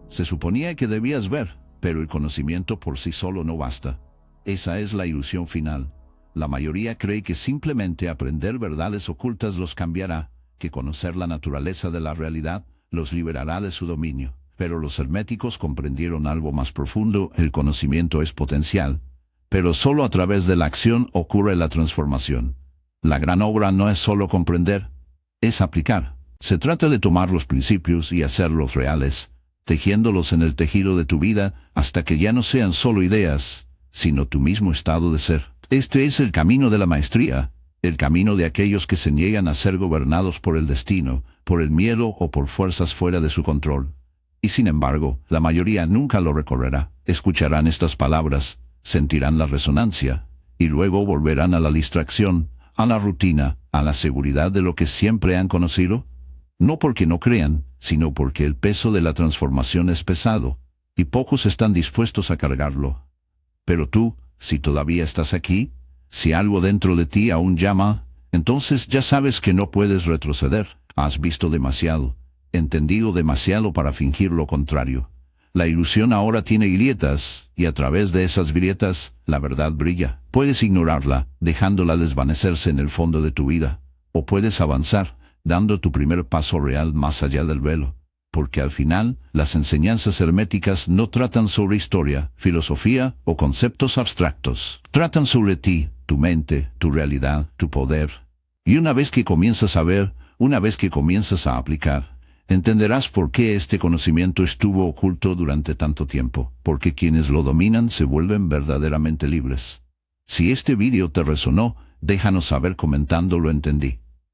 Se suponía que debías ver, pero el conocimiento por sí solo no basta. Esa es la ilusión final. La mayoría cree que simplemente aprender verdades ocultas los cambiará, que conocer la naturaleza de la realidad los liberará de su dominio. Pero los herméticos comprendieron algo más profundo: el conocimiento es potencial, pero solo a través de la acción ocurre la transformación. La gran obra no es solo comprender, es aplicar. Se trata de tomar los principios y hacerlos reales, tejiéndolos en el tejido de tu vida hasta que ya no sean solo ideas, sino tu mismo estado de ser. Este es el camino de la maestría, el camino de aquellos que se niegan a ser gobernados por el destino, por el miedo o por fuerzas fuera de su control. Y sin embargo, la mayoría nunca lo recorrerá. Escucharán estas palabras, sentirán la resonancia, y luego volverán a la distracción, a la rutina, a la seguridad de lo que siempre han conocido. No porque no crean, sino porque el peso de la transformación es pesado, y pocos están dispuestos a cargarlo. Pero tú, si todavía estás aquí, si algo dentro de ti aún llama, entonces ya sabes que no puedes retroceder. Has visto demasiado, entendido demasiado para fingir lo contrario. La ilusión ahora tiene grietas, y a través de esas grietas, la verdad brilla. Puedes ignorarla, dejándola desvanecerse en el fondo de tu vida, o puedes avanzar, dando tu primer paso real más allá del velo. Porque al final, las enseñanzas herméticas no tratan sobre historia, filosofía o conceptos abstractos. Tratan sobre ti, tu mente, tu realidad, tu poder. Y una vez que comienzas a ver, una vez que comienzas a aplicar, entenderás por qué este conocimiento estuvo oculto durante tanto tiempo. Porque quienes lo dominan se vuelven verdaderamente libres. Si este vídeo te resonó, déjanos saber comentando lo entendí.